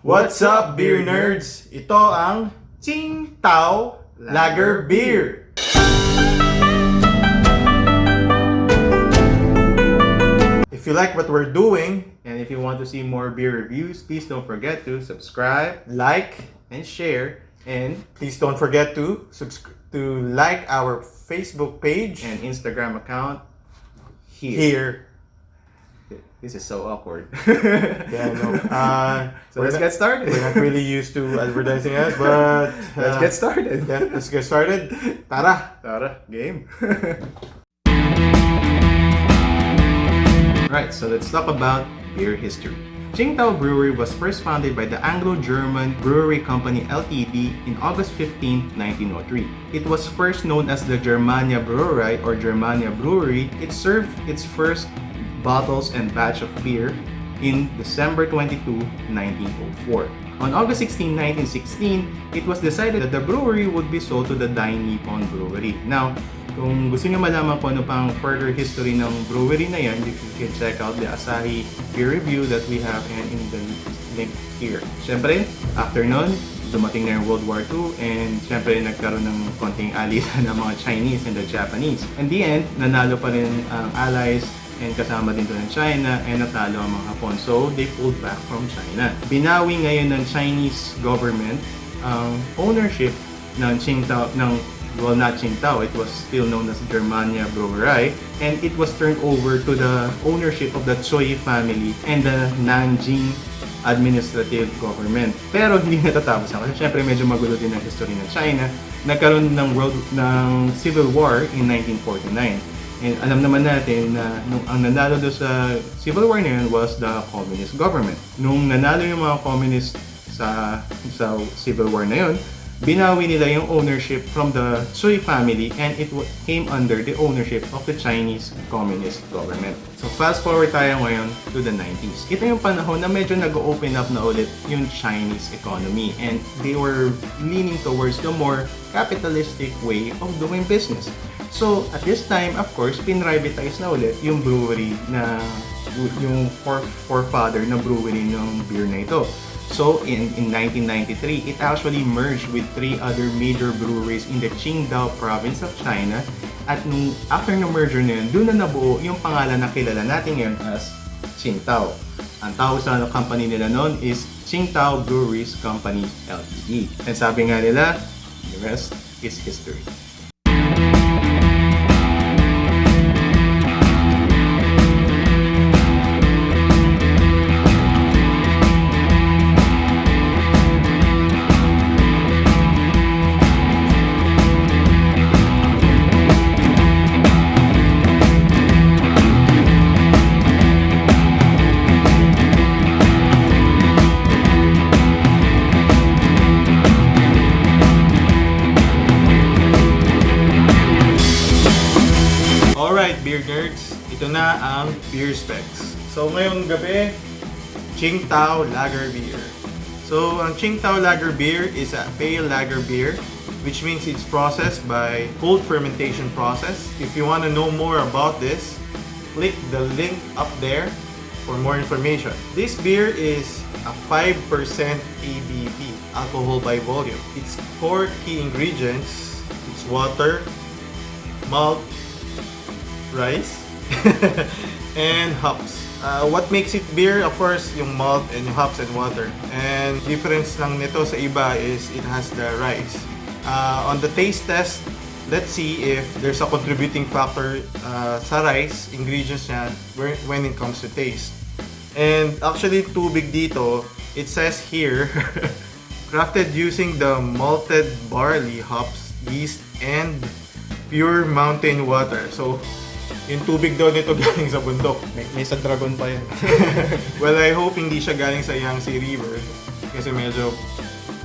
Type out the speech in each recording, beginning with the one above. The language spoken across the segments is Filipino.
What's up, beer nerds? Ito ang TSINGTAO Lager Beer. If you like what we're doing, And if you want to see more beer reviews, please don't forget to subscribe like, and share, and please don't forget to like our Facebook page Instagram account here. This is so awkward. Yeah, no. So let's get started. We're not really used to advertising us, but Let's get started. Yeah, let's get started. Tara! Tara, game. Right, so let's talk about beer history. TSINGTAO Brewery was first founded by the Anglo-German Brewery Company Ltd. in August 15, 1903. It was first known as the Germania Brauerei or Germania Brewery. It served its first bottles and batch of beer in December 22, 1904. On August 16, 1916, it was decided that the brewery would be sold to the Dai-Nippon Brewery. Now, kung gusto nyo malaman kung ano pang further history ng brewery na yan, you can check out the Asahi beer review that we have and in the link here. Siyempre, after nun, dumating na yung World War II and siyempre nagkaroon ng konting alitan ng mga Chinese and the Japanese. In the end, nanalo pa rin ang Allies and kasama din doon ng China and natalo ang mga Hapon. So, they pulled back from China. Binawi ngayon ng Chinese government ang ownership ng TSINGTAO, not TSINGTAO, it was still known as Germania Brauerei, and it was turned over to the ownership of the Choi family and the Nanjing administrative government. Pero hindi natatapos na kasi syempre medyo magulo din ang history ng China. Nagkaroon ng Civil War in 1949. And alam naman natin na ang nanalo doon sa Civil War na yun was the communist government. Nung nanalo yung mga communist sa Civil War na yun, binawi nila yung ownership from the Choi family and it came under the ownership of the Chinese Communist government. So fast forward tayo ngayon to the 90s. Ito yung panahon na medyo nag-open up na ulit yung Chinese economy and they were leaning towards the more capitalistic way of doing business. So at this time, of course, pinrivatize na ulit yung brewery na yung forefather na brewery ng beer na ito. So, in 1993, it actually merged with 3 other major breweries in the Qingdao province of China. At after ng merger na yun, doon na nabuo yung pangalan na kilala natin ngayon as TSINGTAO. Ang tawag sa company nila noon is TSINGTAO Breweries Company Ltd. And sabi nga nila, the rest is history. Beer nerds, ito na ang beer specs. So ngayong gabi, TSINGTAO Lager Beer. So ang TSINGTAO Lager Beer is a pale lager beer, which means it's processed by cold fermentation process. If you want to know more about this, click the link up there for more information. This beer is a 5% ABV, alcohol by volume. Its 4 key ingredients, it's water, malt, rice, and hops. What makes it beer? Of course, yung malt and yung hops and water. And difference lang nito sa iba is it has the rice. On the taste test, let's see if there's a contributing factor sa rice, ingredients niya, when it comes to taste. And actually, tubig dito, it says here, crafted using the malted barley, hops, yeast, and pure mountain water. So, yung tubig daw nito galing sa bundok. May sa dragon pa yan. Well, I hope hindi siya galing sa Yangtze River. Kasi medyo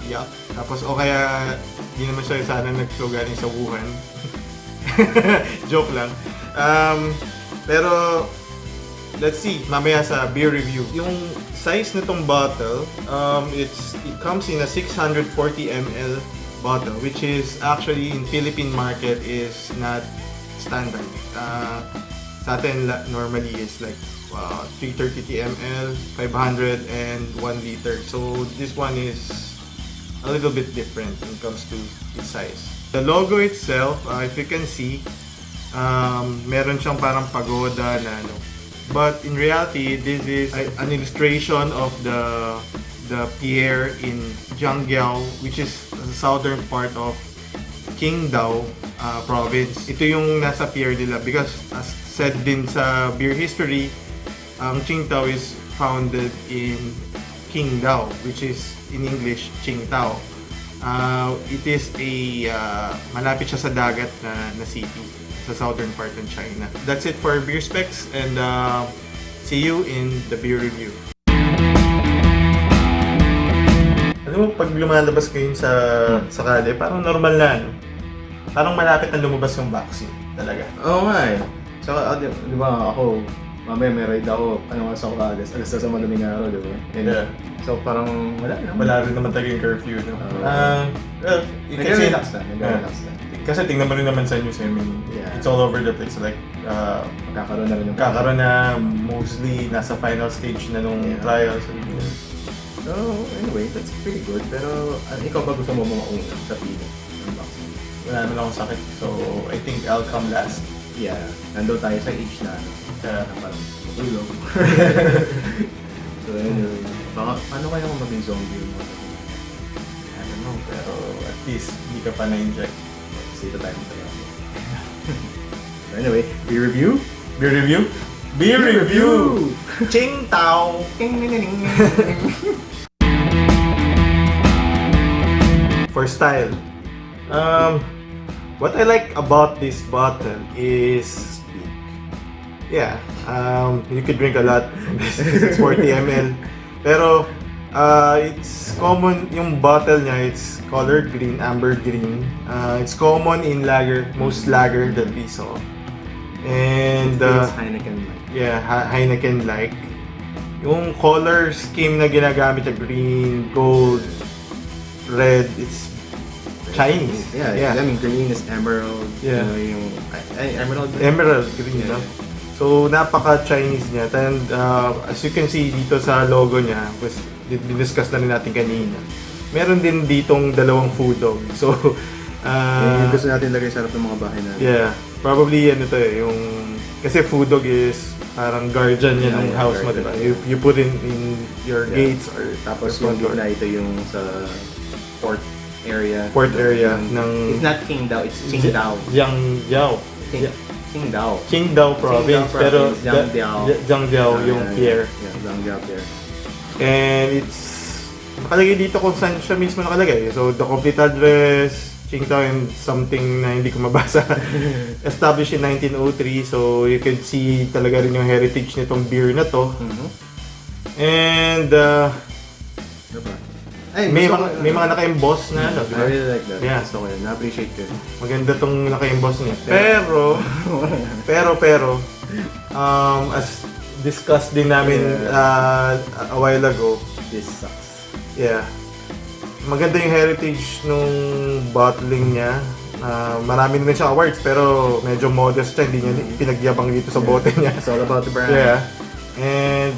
yak. Tapos o kaya hindi naman siya sana nag-flow galing sa Wuhan. Joke lang. Pero let's see, mamaya sa beer review. Yung size nitong bottle, it comes in a 640 ml bottle, which is actually in Philippine market is not standard. Sa atin, normally is like 330 ml, 500, and 1 liter. So this one is a little bit different when it comes to its size. The logo itself, if you can see, meron siyang parang pagoda na ano. But in reality, this is an illustration of the pier in Jianggyao, which is the southern part of Qingdao province. Ito yung nasa pier nila because as said din sa beer history, ang Qingdao is founded in Qingdao, which is in English Qingtao. It is a malapit siya sa dagat na city sa southern part ng China. That's it for beer specs, and see you in the beer review. Alam mo, pag lumalabas kayo sa kalye, parang normal na, no? Parang malapit na lumabas yung vaccine talaga. Oo nga eh. Saka, di ba ako, mamaya may ride ako, sa Okades, alas sa malaming araw, di ba? Yeah. So parang Wala rin naman talaga yung curfew, no? Well, nag-relax na. Kasi tingnan mo rin naman sa news, I mean, it's all over the place. Like, magkakaroon na mostly nasa final stage na nung trial. So anyway, that's pretty good. Pero ikaw ba gusto mo mauna sa pili? Wala naman akong sakit, so I think I'll come last. Yeah, nandun tayo sa age na parang matulog. So anyway, paano kaya kung maging zombie mo? I don't know, pero at least hindi ka pa na-inject. Sito tayo mo tayo. So anyway, beer review? Beer review? Beer review! Qingtao! For style. What I like about this bottle is, you could drink a lot from this. It's 40 ml. Pero it's common, yung bottle niya, it's colored green, amber green. It's common in lager, most lager that we saw. And it's Heineken-like. Yeah, Heineken-like. Yung color scheme na ginagamit na green, gold, red, it's Chinese. Yeah. I mean, green is emerald. Yeah. Yung emerald. Emerald green, no? So, napaka-Chinese niya. And as you can see dito sa logo niya, was discuss na rin natin kanina. Meron din ditong dalawang food dog. So, yung gusto natin lagay sa harap ng mga bahay natin. Yeah. Probably ano to yung kasi food dog is parang guardian niya ng house mo, diba? You put in your gates or tapos yung gitna ito yung sa port area ng it's not Qingdao, it's Qingdao. Qingdao province, pero Jianggyao yung pier. Yeah, Jianggyao pier. And it's nakalagay dito kung saan siya mismo nakalagay. So the complete address, Qingdao and something na hindi ko mabasa. Established in 1903, so you can see talaga rin yung heritage nitong beer na to. And may mga naka-emboss na ano, I really like that. Yeah. So, na-appreciate ko. Maganda tong naka-emboss niya. Pero as discussed din namin a while ago, this sucks. Yeah. Maganda yung heritage nung bottling niya. Marami naman siyang awards, pero medyo modest siya. Hindi niya pinagyabang dito sa bote niya. It's all about the brand. Yeah.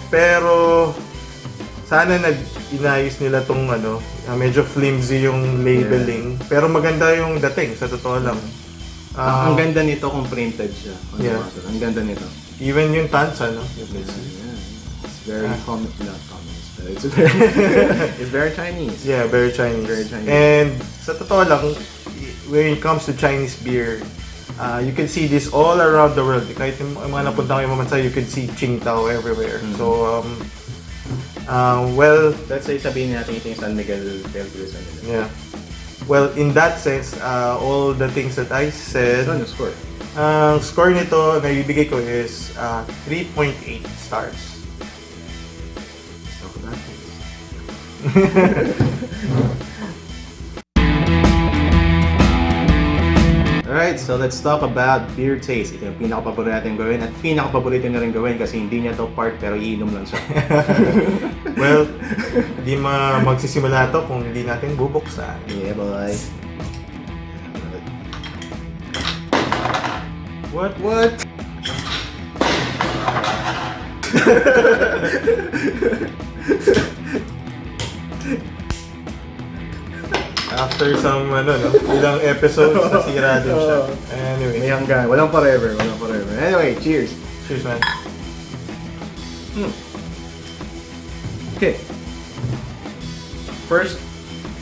Pero sana inayos nila tong medyo flimsy yung labeling. Pero maganda yung dating, sa totoo lang. Ang ganda nito kung printed siya. Ang ganda nito. Even yung tansa, no? It's very common. It's very Chinese. Yeah, very Chinese. And sa totoo lang, when it comes to Chinese beer, you can see this all around the world. Kahit yung mga napunta kayong mamansa, you can see Qingdao everywhere. So, let's say sabihin natin ito yung San Miguel Belgrade. Yeah. Well, in that sense, all the things that I said, ano score? Score nito na ibibigay ko is 3.8 stars. Talk about this. Alright, so let's talk about beer taste. Ito yung pinaka-paborito natin gawin at pinaka-paborito na rin gawin kasi hindi niya to part pero iinom lang siya. Well, hindi magsisimula to kung hindi natin bubuksan. Yeah, boy. What? After some, ilang episodes, nasira din siya. Anyway. May hanggan. Walang forever. Anyway, cheers. Cheers, man. Okay.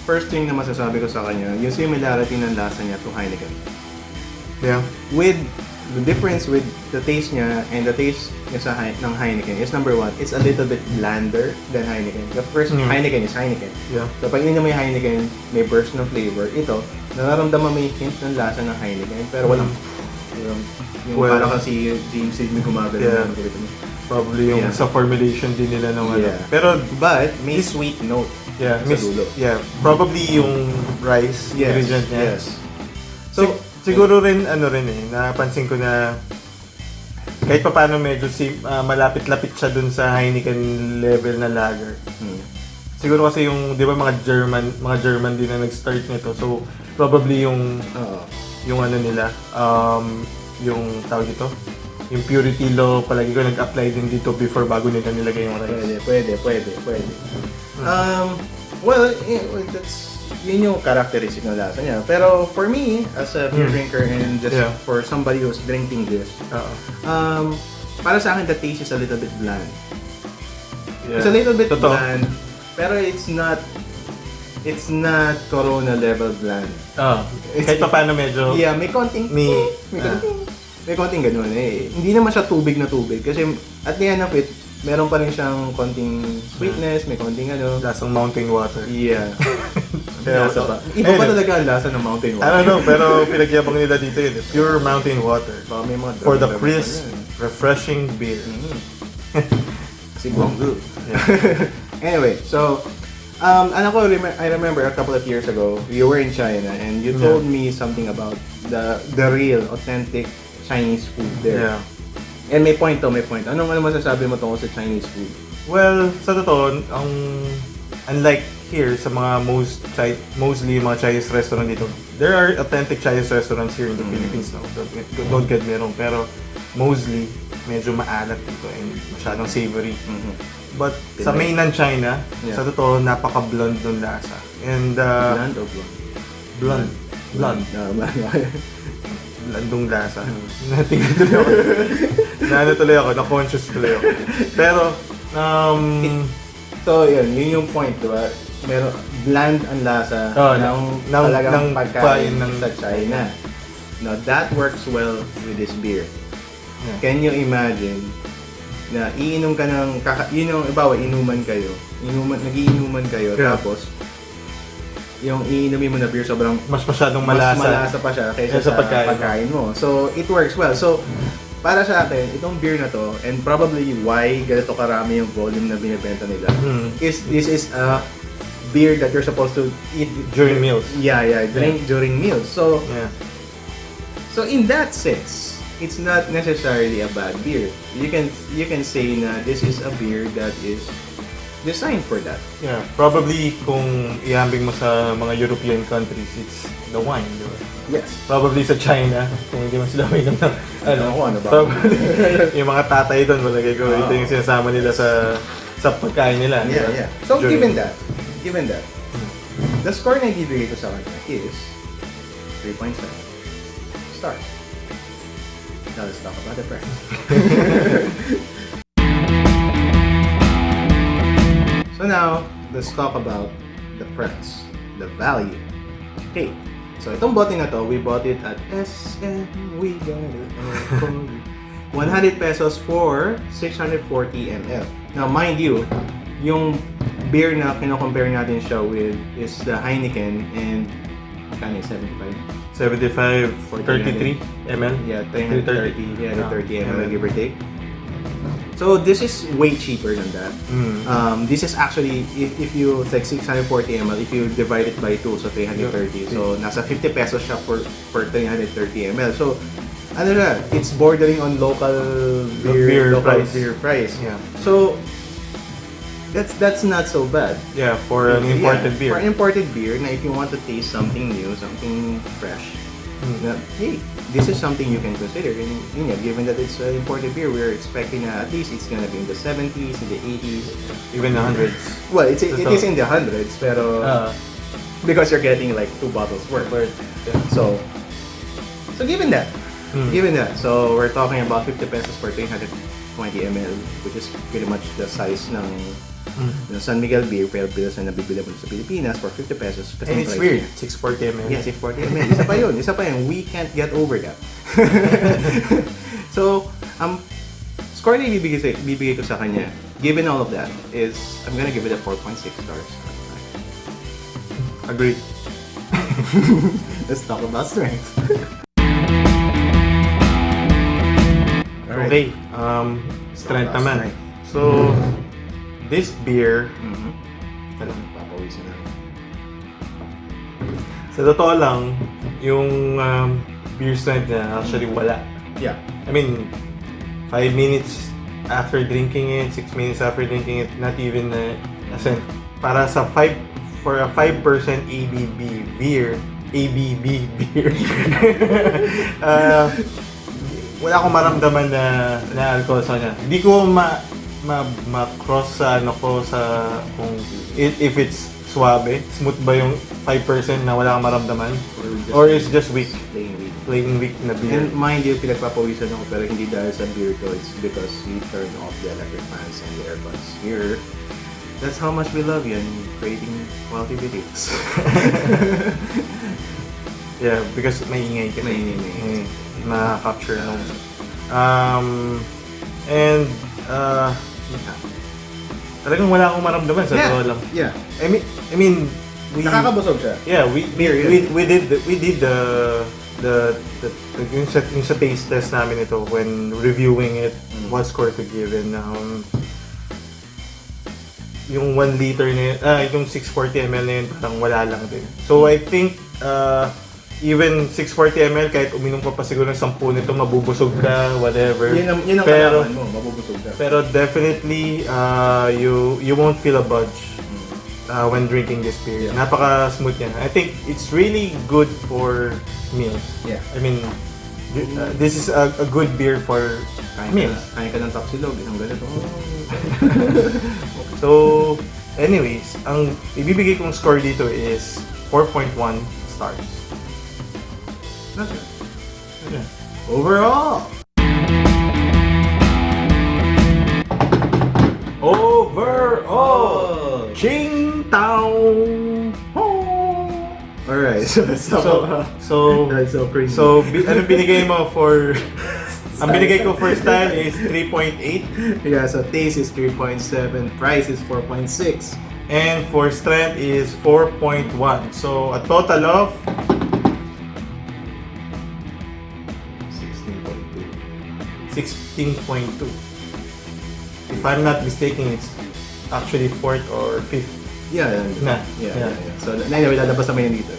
First thing na masasabi ko sa kanya, yung similarity ng lasa niya to Heineken. Yeah. With the difference with the taste niya and the taste niya ng Heineken is number one, it's a little bit blander than Heineken. The first Heineken is Heineken. Yeah. So pag ininom mo yung Heineken, may burst ng flavor. Ito, nararamdaman mo yung hint ng lasa ng Heineken, pero walang yung parang kasi James Reed may gumagano. Yeah. Probably yung sa formulation din nila ng Pero but may sweet note. Yeah, sa dulo. Yeah, probably yung rice ingredient niya. Yes. So siguro rin napansin ko na kahit pa paano medyo malapit-lapit siya dun sa Heineken level na lager. Siguro kasi yung 'di ba mga German din na nag-start nito. So probably yung nila yung tawag dito, yung purity law palagi ko nag-apply din dito before bago nila nilagay yung rice. Pwede. Well, yun yung characteristic ng lasa niya. Pero for me, as a beer drinker and just for somebody who's drinking this, para sa akin the taste is a little bit bland. It's a little bit bland, pero it's not Corona level bland. Kahit pa paano medyo may konting may konting ganun eh. Hindi naman siya tubig na tubig kasi at the end of it, meron pa rin siyang konting sweetness, may konting lasang mountain water. Yeah. Lasa pa. Iba pa talaga ang lasa ng mountain water. I don't know, pero pinagyabang nila dito yun. Pure mountain water. May mga for the crisp, refreshing beer. Kasi Guangzhou. Anyway, so I remember a couple of years ago, you were in China and you told me something about the real, authentic Chinese food there. Yeah. And may point. Ano masasabi mo tungkol sa Chinese food? Well, sa totoo, unlike here sa mga mostly mga Chinese restaurant dito, there are authentic Chinese restaurants here in the Philippines. No? Don't get me wrong, pero mostly medyo maalat dito and masyadong savory. But sa mainland China, sa totoo, napaka-blunt ng lasa. And Blunt or blunt? Blunt. Blandong lasa. Tuloy ako, na-conscious tuloy ako. Pero, so yun yung point, diba? Meron bland ang lasa ng talagang pagkain sa China. Now, that works well with this beer. Yeah. Can you imagine na iinom ka ng nagiinuman kayo tapos yung iinumin mo na beer sobrang masyadong malasa. Mas malasa pa siya kaysa sa pagkain mo. So it works well. So para sa akin, itong beer na to and probably why ganito karami yung volume na binebenta nila is this is a beer that you're supposed to eat during meals. Drink during meals. So in that sense, it's not necessarily a bad beer. You can say na this is a beer that is designed for that. Yeah, probably kung ihambing mo sa mga European countries, it's the wine, di ba? Yes. Probably sa China, kung hindi mo sila may ng ano ba? Yung mga tatay doon, malagay ko, ito yung sinasama nila sa pagkain nila. Yeah. So given that, the score na ibibigay ko sa kanya is 3.7 stars. Now let's talk about the price. So now, let's talk about the price, the value. Okay, so itong bote na to, we bought it at SM, we got it for 100 pesos for 640 ml. Now mind you, yung beer na kino-compare natin siya with is the Heineken and kani 75 for 33 ml? Yeah, 330. Yeah, the 30 ml give or take. So this is way cheaper than that. This is actually, if you, it's like 640 ml, if you divide it by 2, so 330. So nasa 50 pesos siya for 330 ml. So ano na, it's bordering on local beer price. Yeah. So that's not so bad. Yeah, for an imported beer. For an imported beer, na if you want to taste something new, something fresh, na, hey, this is something you can consider. And yun nga, given that it's an imported beer, we're expecting na at least it's gonna be in the 70s, in the 80s. Even the hundreds. Well, it is in the hundreds, pero because you're getting like 2 bottles worth. Yeah. So given that, so we're talking about 50 pesos for 320 ml, which is pretty much the size ng San Miguel beer, pero pilas na nabibili mo sa Pilipinas for 50 pesos. And it's weird, 640 ml. Yeah, 640 ml. Isa pa yun. We can't get over that. So, score na ibibigay ko sa kanya, given all of that, is I'm gonna give it a 4.6 stars. Agreed. Let's talk about strength. Okay, strength naman. So, this beer, Papawisan na. sa totoo lang, yung beer strength niya actually wala. Yeah. I mean, 5 minutes after drinking it, 6 minutes after drinking it, not even, as in, para sa for a 5% ABV beer, wala akong maramdaman na alcohol sa kanya. Hindi ko ma-cross sa kung if it's smooth ba yung 5% na wala kang maramdaman, or it's just weak. Plain weak na beer. And mind you, pinagpapawisan ako, pero hindi dahil sa beer to, it's because we turn off the electric fans and the aircons here. That's how much we love you and creating quality videos. Yeah, because may ingay kasi. May ingay. Na-capture nung. And, talagang wala akong maramdaman sa totoo lang. Yeah. I mean, nakakabusog siya. Yeah, we did yung sa taste test namin ito when reviewing it, what score to give, and yung 1 liter na yun, yung 640 ml na yun, parang wala lang din. So I think even 640 ml, kahit uminom ka pa siguro ng 10 nito, mabubusog ka, whatever. Yun ang kalaman mo, mabubusog ka. Pero definitely, you won't feel a budge when drinking this beer. Yeah. Napaka-smooth niya. I think it's really good for meals. Yeah. I mean, this is a good beer for meals. Kaya ka ng tapsilog, isang ganito. So, anyways, ang ibibigay kong score dito is 4.1 stars. Not good. Yeah. Overall! TSINGTAO! Alright, so that's so crazy. So, ano binigay mo for... Ang binigay ko for style is 3.8. Yeah, so taste is 3.7, price is 4.6. And for strength is 4.1. So, a total of 16.2. If I'm not mistaken, it's actually 4th or 5th. Yeah. So, anyway, lalabas naman yan dito.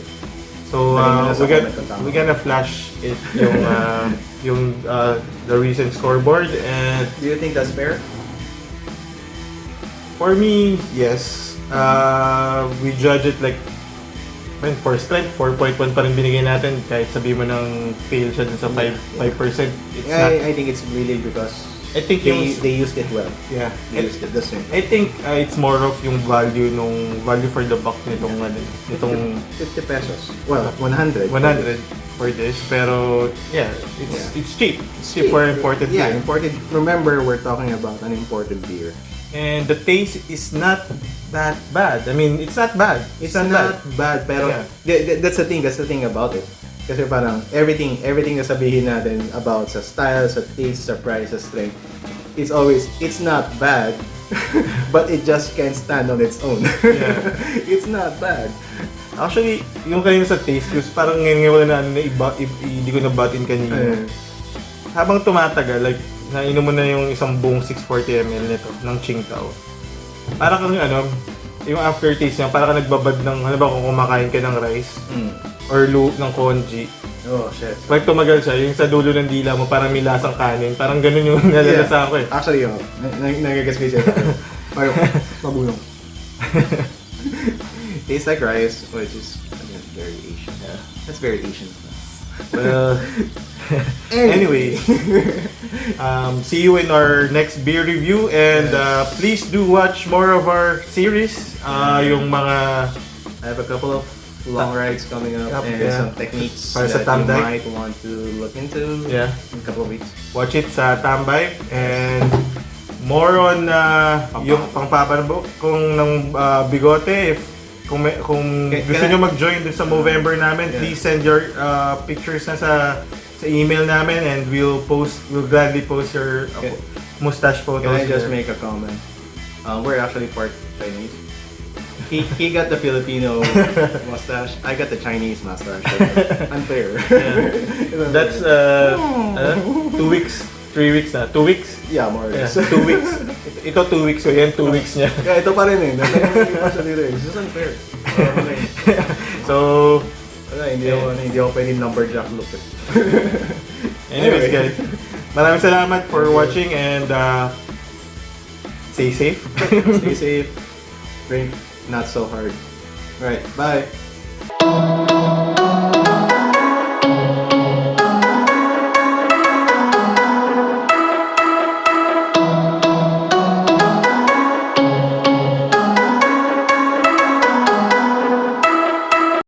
So, we're gonna flash it yung the recent scoreboard, and do you think that's fair? For me, yes. We judge it like, for strength, 4.1 pa rin binigay natin kahit sabi mo ng fail siya dun sa 5%. It's not. I think it's really because I think they used it well. Yeah. They used it the same. I think it's more of yung value for the buck nitong 50 pesos. Well, 100 for this, pero it's cheap. It's cheap for imported beer. Yeah, imported. Remember, we're talking about an imported beer. And the taste is not that bad. I mean, it's not bad. It's not bad, pero that's the thing about it. Kasi parang everything na sabihin natin about sa style, sa taste, sa price, sa strength, it's not bad, but it just can't stand on its own. Yeah. It's not bad. Actually, yung kanina sa taste, parang ngayon na hindi ko nabatin kanina. Habang tumatagal, like, nainom mo na yung isang buong 640 ml nito, ng TSINGTAO. Parang kang yung aftertaste niya, parang ka nagbabad ng, kung kumakain ka ng rice, or ng congee. Oh, shit. Pag tumagal siya, yung sa dulo ng dila mo, parang may lasang kanin. Parang ganun yung nalalasa ko eh. Actually, nagagas ko siya. Parang mabulong. Tastes like rice, which is, again, very Asian. Yeah. That's very Asian. Well, anyway, see you in our next beer review, and please do watch more of our series. Yung mga I have a couple of long rides coming up and yeah. some techniques Para sa that you TAMBike. might want to look into Yeah. in a couple of weeks. watch it sa TAMBike, and more on yung pangpapanabo kung ng bigote. If kung gusto nyo mag-join dun sa Movember namin, please send your pictures na sa email namin, and we'll gladly post your mustache photos. Can I just there. make a comment? We're actually part Chinese. He got the Filipino mustache. I got the Chinese mustache. Unfair. That's 2 weeks, 3 weeks na. 2 weeks? Yeah, more or Yeah, less. 2 weeks. Ito 2 weeks ko, yan 2 weeks niya. Yeah, ito pa rin eh. Hindi pa siya dito eh. It's just unfair. So, Hindi ako pwedeng lumberjack look eh. anyways guys, maraming salamat for watching, and stay safe. Stay safe. Drink not so hard. Alright, bye.